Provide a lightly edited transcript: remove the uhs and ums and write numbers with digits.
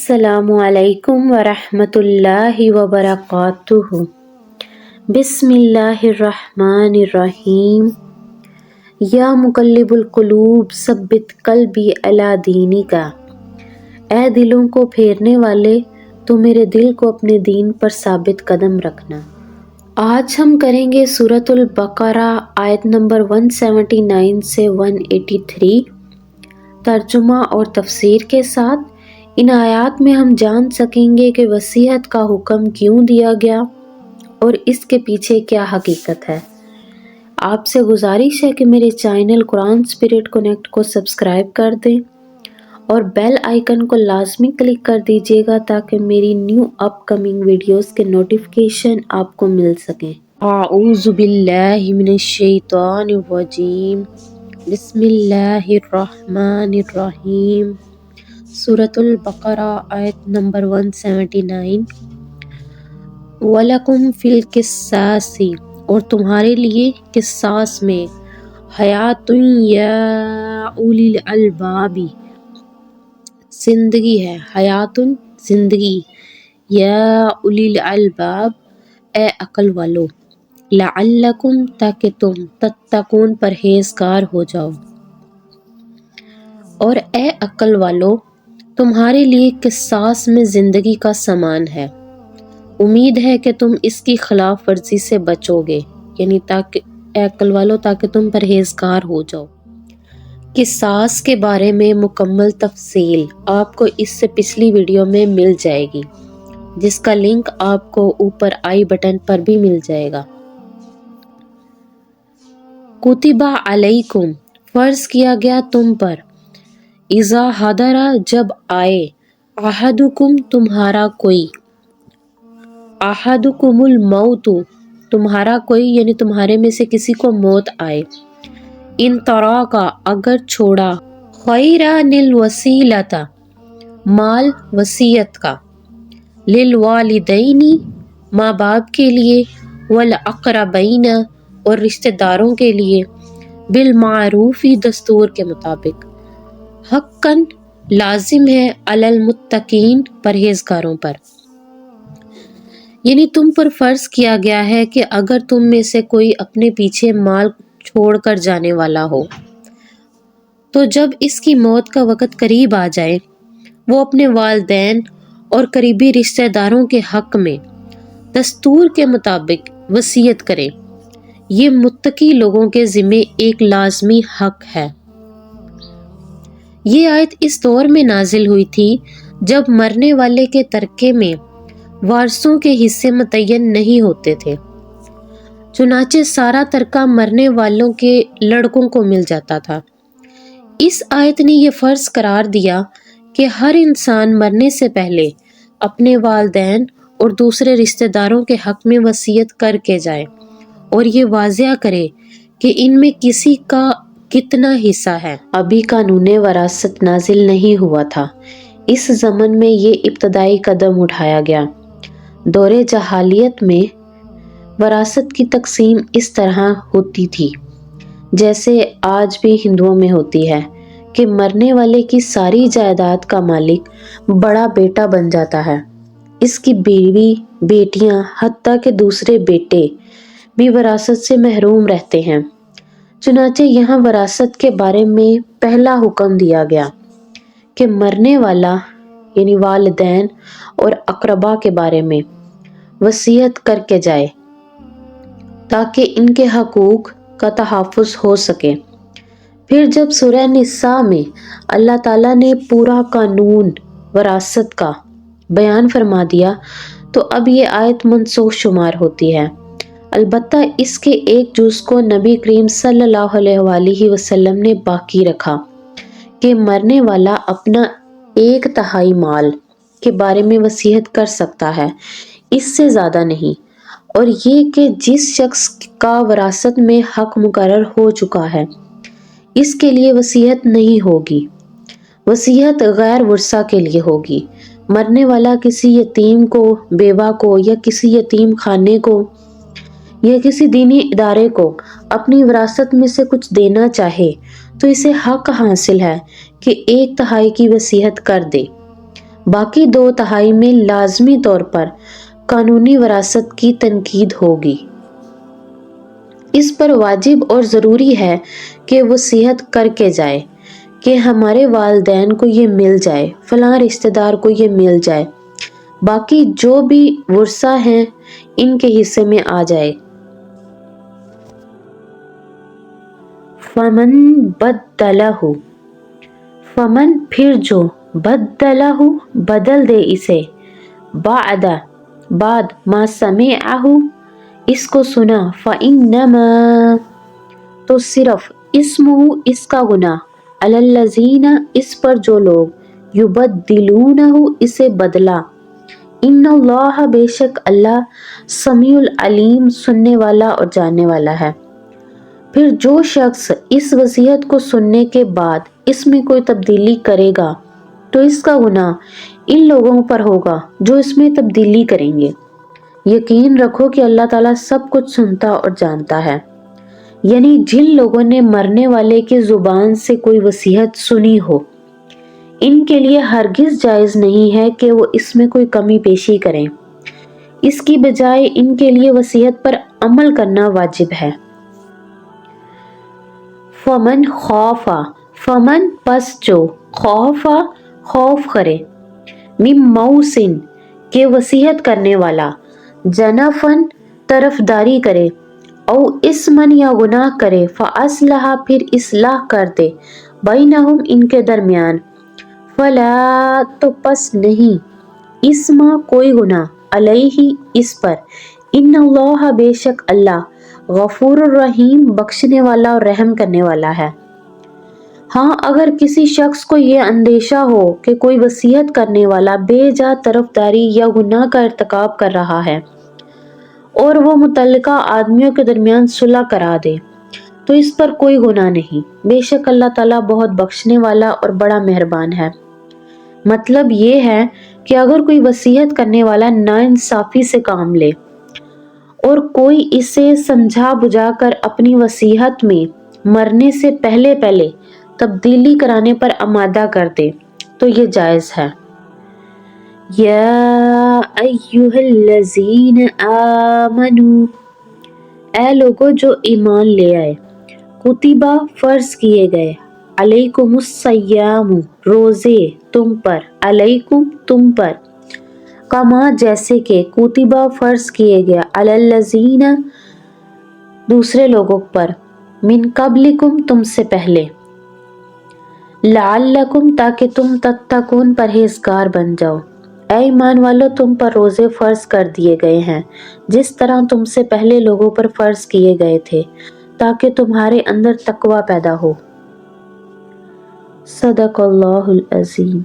السلام علیکم ورحمۃ اللہ وبرکاتہ۔ بسم اللہ الرحمن الرحیم۔ یا مقلب القلوب ثبت قلبی علی دینک۔ اے دلوں کو پھیرنے والے، تو میرے دل کو اپنے دین پر ثابت قدم رکھنا۔ آج ہم کریں گے سورۃ البقرہ آیت نمبر 179 سے 183 ترجمہ اور تفسیر کے ساتھ۔ ان آیات میں ہم جان سکیں گے کہ وصیت کا حکم کیوں دیا گیا اور اس کے پیچھے کیا حقیقت ہے۔ آپ سے گزارش ہے کہ میرے چینل قرآن اسپرٹ کنیکٹ کو سبسکرائب کر دیں اور بیل آئیکن کو لازمی کلک کر دیجیے گا تاکہ میری نیو اپ کمنگ ویڈیوز کے نوٹیفیکیشن آپ کو مل سکیں۔ اعوذ باللہ من الشیطان الرجیم، بسم اللہ الرحمن الرحیم۔ سورۃ البقرہ آیت نمبر 179۔ وَلَكُمْ فِي الْقِصَاصِ، اور تمہارے لیے قصاص میں حیات یا اولی الالباب، زندگی ہے، حیات زندگی، یا اولی الالباب اے عقل والو، لعلکم تاکہ تم تتقون پرہیزگار ہو جاؤ۔ اور اے عقل والو، تمہارے لیے قصاص میں زندگی کا سامان ہے، امید ہے کہ تم اس کی خلاف ورزی سے بچو گے، یعنی اے عقل والو تاکہ تم پرہیزگار ہو جاؤ۔ قصاص کے بارے میں مکمل تفصیل آپ کو اس سے پچھلی ویڈیو میں مل جائے گی، جس کا لنک آپ کو اوپر آئی بٹن پر بھی مل جائے گا۔ کتب علیکم، فرض کیا گیا تم پر، اذا حضر، جب آئے، احدکم، تمہارا کوئی، احدکم الموت، تمہارا کوئی یعنی تمہارے میں سے کسی کو موت آئے، ان ترک، اگر چھوڑا، خیرا للوصیۃ، مال وصیت کا، للوالدین، ماں باپ کے لیے، والاقربین، اور رشتہ داروں کے لیے، بالمعروف، دستور کے مطابق، حقاً، لازم ہے، علی المتقین، پرہیزگاروں پر۔ یعنی تم پر فرض کیا گیا ہے کہ اگر تم میں سے کوئی اپنے پیچھے مال چھوڑ کر جانے والا ہو تو جب اس کی موت کا وقت قریب آ جائے، وہ اپنے والدین اور قریبی رشتہ داروں کے حق میں دستور کے مطابق وصیت کرے۔ یہ متقی لوگوں کے ذمہ ایک لازمی حق ہے۔ یہ آیت اس دور میں نازل ہوئی تھی جب مرنے والے کے ترکے میں وارثوں کے حصے متعین نہیں ہوتے تھے، چنانچہ سارا ترکہ مرنے والوں کے لڑکوں کو مل جاتا تھا۔ اس آیت نے یہ فرض قرار دیا کہ ہر انسان مرنے سے پہلے اپنے والدین اور دوسرے رشتہ داروں کے حق میں وصیت کر کے جائے اور یہ واضح کرے کہ ان میں کسی کا کتنا حصہ ہے۔ ابھی قانون وراثت نازل نہیں ہوا تھا، اس زمن میں یہ ابتدائی قدم اٹھایا گیا۔ دور جاہلیت میں وراثت کی تقسیم اس طرح ہوتی تھی جیسے آج بھی ہندوؤں میں ہوتی ہے کہ مرنے والے کی ساری جائیداد کا مالک بڑا بیٹا بن جاتا ہے، اس کی بیوی، بیٹیاں، حتیٰ کہ دوسرے بیٹے بھی وراثت سے محروم رہتے ہیں۔ چنانچہ یہاں وراثت کے بارے میں پہلا حکم دیا گیا کہ مرنے والا یعنی والدین اور اقربا کے بارے میں وصیت کر کے جائے تاکہ ان کے حقوق کا تحفظ ہو سکے۔ پھر جب سورہ نساء میں اللہ تعالیٰ نے پورا قانون وراثت کا بیان فرما دیا تو اب یہ آیت منسوخ شمار ہوتی ہے۔ البتہ اس کے ایک جز کو نبی کریم صلی اللہ علیہ وآلہ وسلم نے باقی رکھا کہ مرنے والا اپنا 1/3 مال کے بارے میں وصیت کر سکتا ہے، اس سے زیادہ نہیں، اور یہ کہ جس شخص کا وراثت میں حق مقرر ہو چکا ہے اس کے لیے وصیت نہیں ہوگی، وصیت غیر ورثہ کے لیے ہوگی۔ مرنے والا کسی یتیم کو، بیوہ کو، یا کسی یتیم خانے کو یا کسی دینی ادارے کو اپنی وراثت میں سے کچھ دینا چاہے تو اسے حق حاصل ہے کہ 1/3 کی وصیت کر دے۔ باقی 2/3 میں لازمی طور پر قانونی وراثت کی تنقید ہوگی۔ اس پر واجب اور ضروری ہے کہ وصیت کر کے جائے کہ ہمارے والدین کو یہ مل جائے، فلاں رشتہ دار کو یہ مل جائے، باقی جو بھی ورثہ ہیں ان کے حصے میں آ جائے۔ فمن بدلہ، فمن پھر جو، بدلہ بدل دے اسے، بعد ما سمعہ اس کو سنا، فإنما تو صرف اسمہ اس کا گناہ، علی الذین اس پر جو لوگ، یبدلونہ اسے بدلا، ان اللہ بے شک اللہ، سمیع العلیم سننے والا اور جاننے والا ہے۔ پھر جو شخص اس وصیت کو سننے کے بعد اس میں کوئی تبدیلی کرے گا تو اس کا گناہ ان لوگوں پر ہوگا جو اس میں تبدیلی کریں گے۔ یقین رکھو کہ اللہ تعالیٰ سب کچھ سنتا اور جانتا ہے۔ یعنی جن لوگوں نے مرنے والے کی زبان سے کوئی وصیت سنی ہو، ان کے لیے ہرگز جائز نہیں ہے کہ وہ اس میں کوئی کمی پیشی کریں، اس کی بجائے ان کے لیے وصیت پر عمل کرنا واجب ہے۔ فمن خوف، فمن پس جو، خوف خوف کرے، من موصن کے وصیت کرنے والا، جنفن طرفداری کرے، او اسمن یا گناہ کرے، فاصلح پھر اصلاح کر دے، بینہم ان کے درمیان، فلا تو پس نہیں، اسم کوئی گناہ، علیہ اس پر، ان اللہ بے شک اللہ، غفور الرحیم بخشنے والا اور رحم کرنے والا ہے۔ ہاں اگر کسی شخص کو یہ اندیشہ ہو کہ کوئی وصیت کرنے والا بے جا طرفداری یا گناہ کا ارتکاب کر رہا ہے اور وہ متعلقہ آدمیوں کے درمیان صلح کرا دے تو اس پر کوئی گناہ نہیں، بے شک اللہ تعالیٰ بہت بخشنے والا اور بڑا مہربان ہے۔ مطلب یہ ہے کہ اگر کوئی وصیت کرنے والا ناانصافی سے کام لے اور کوئی اسے سمجھا بجھا کر اپنی وصیت میں مرنے سے پہلے تبدیلی کرانے پر آمادہ کر دے تو یہ جائز ہے۔ یا ایہا الذین آمنوا، اے لوگو جو ایمان لے آئے، کتبہ فرض کیے گئے، علیکم الصیام روزے تم پر، علیکم تم پر، کما جیسے کہ، کتبہ فرض کیے گئے، علی الذین دوسرے لوگوں پر، من قبلکم تم سے پہلے، لعلکم تاکہ تم تتقون پرہیزگار بن جاؤ۔ اے ایمان والو تم پر روزے فرض کر دیے گئے ہیں جس طرح تم سے پہلے لوگوں پر فرض کیے گئے تھے تاکہ تمہارے اندر تقوی پیدا ہو۔ صدق اللہ العظیم۔